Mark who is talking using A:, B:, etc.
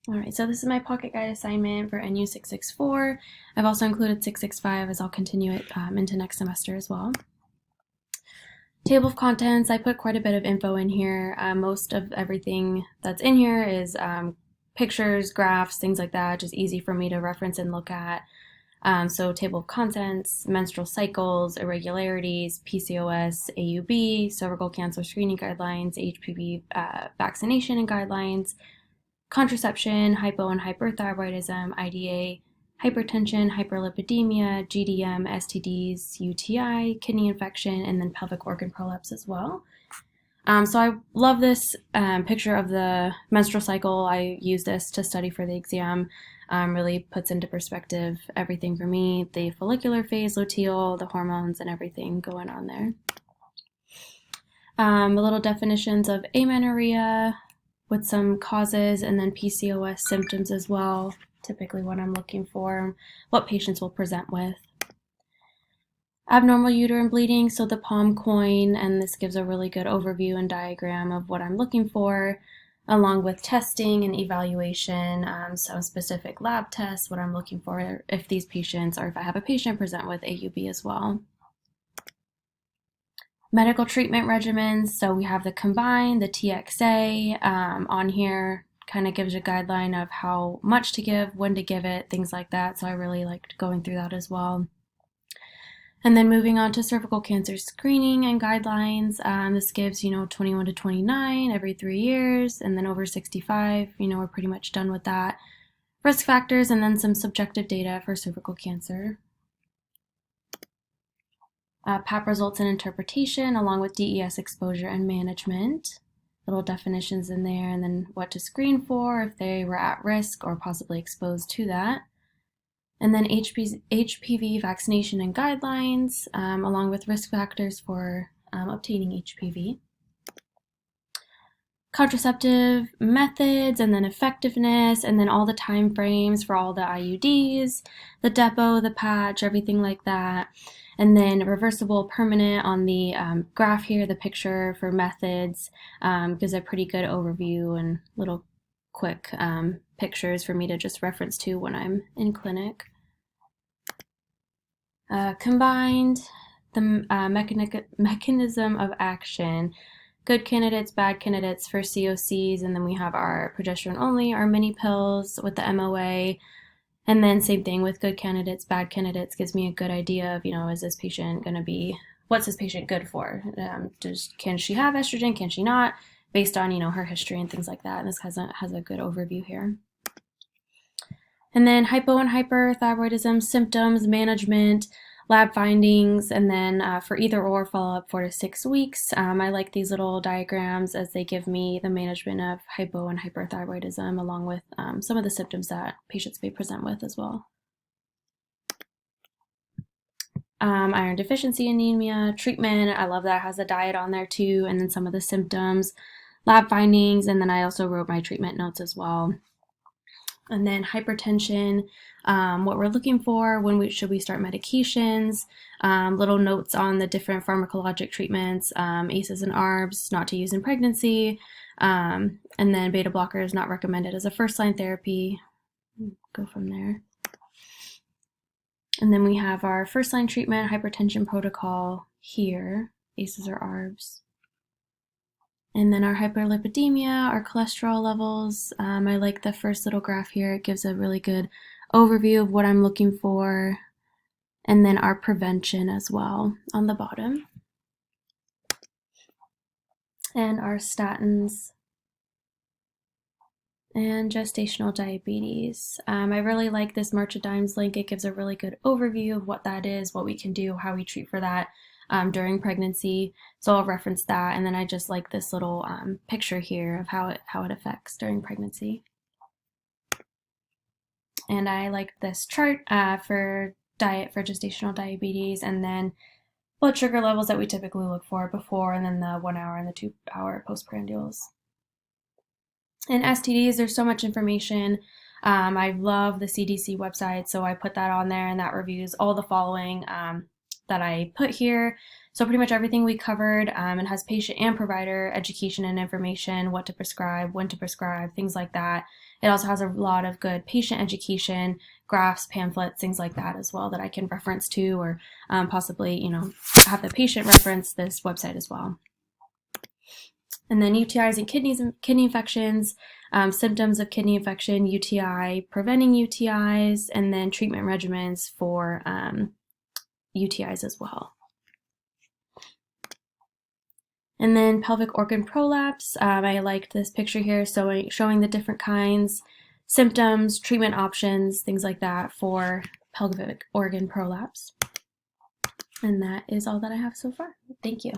A: All right, so this is my pocket guide assignment for NU 664. I've also included 665 as I'll continue it into next semester as well. Table of contents, I put quite a bit of info in here. Most of everything that's in here is pictures, graphs, things like that, just easy for me to reference and look at. So table of contents, menstrual cycles, irregularities, PCOS, AUB, cervical cancer screening guidelines, HPV vaccination and guidelines, contraception, hypo and hyperthyroidism, IDA, hypertension, hyperlipidemia, GDM, STDs, UTI, kidney infection, and then pelvic organ prolapse as well. So I love this picture of the menstrual cycle. I use this to study for the exam. Really puts into perspective everything for me, the follicular phase, luteal, the hormones, and everything going on there. A little definitions of amenorrhea with some causes, and then PCOS symptoms as well, typically what I'm looking for, what patients will present with. Abnormal uterine bleeding, so the palm coin, and this gives a really good overview and diagram of what I'm looking for, along with testing and evaluation, some specific lab tests, what I'm looking for if these patients, or if I have a patient present with AUB as well. Medical treatment regimens, so we have the combined, the TXA on here, kind of gives you a guideline of how much to give, when to give it, things like that, so I really liked going through that as well. And then moving on to cervical cancer screening and guidelines, this gives, 21 to 29 every 3 years, and then over 65, we're pretty much done with that. Risk factors, and then some subjective data for cervical cancer. PAP results and interpretation, along with DES exposure and management. Little definitions in there, and then what to screen for if they were at risk or possibly exposed to that. And then HPV vaccination and guidelines, along with risk factors for obtaining HPV. Contraceptive methods, and then effectiveness, and then all the time frames for all the IUDs, the depot, the patch, everything like that. And then reversible permanent on the graph here, the picture for methods, gives a pretty good overview and little quick pictures for me to just reference to when I'm in clinic. Combined, the mechanism of action, good candidates, bad candidates for COCs, and then we have our progesterone only, our mini pills with the MOA, and then same thing with good candidates, bad candidates, gives me a good idea of, is this patient going to be, what's this patient good for? Can she have estrogen, can she not, based on, her history and things like that, and this has a good overview here. And then hypo and hyperthyroidism symptoms, management, lab findings, and then for either or follow-up 4 to 6 weeks. I like these little diagrams as they give me the management of hypo and hyperthyroidism, along with some of the symptoms that patients may present with as well. Iron deficiency anemia, treatment, I love that it has a diet on there too, and then some of the symptoms, lab findings, and then I also wrote my treatment notes as well. And then hypertension, what we're looking for, when should we start medications, little notes on the different pharmacologic treatments, ACEs and ARBs, not to use in pregnancy, and then beta blockers not recommended as a first-line therapy. Go from there. And then we have our first-line treatment hypertension protocol here, ACEs or ARBs. And then our hyperlipidemia, our cholesterol levels. I like the first little graph here. It gives a really good overview of what I'm looking for. And then our prevention as well on the bottom. And our statins. And gestational diabetes. I really like this March of Dimes link. It gives a really good overview of what that is, what we can do, how we treat for that. During pregnancy, so I'll reference that, and then I just like this little picture here of how it affects during pregnancy. And I like this chart for diet for gestational diabetes, and then blood sugar levels that we typically look for before, and then the 1 hour and the 2 hour postprandials. And STDs, there's so much information. I love the CDC website, so I put that on there, and that reviews all the following. that I put here. So pretty much everything we covered. It has patient and provider education and information, what to prescribe, when to prescribe, things like that. It also has a lot of good patient education, graphs, pamphlets, things like that as well that I can reference to, or possibly, have the patient reference this website as well. And then UTIs and kidney infections, symptoms of kidney infection, UTI, preventing UTIs, and then treatment regimens for UTIs as well. And then pelvic organ prolapse. I liked this picture here, showing the different kinds, symptoms, treatment options, things like that for pelvic organ prolapse. And that is all that I have so far. Thank you.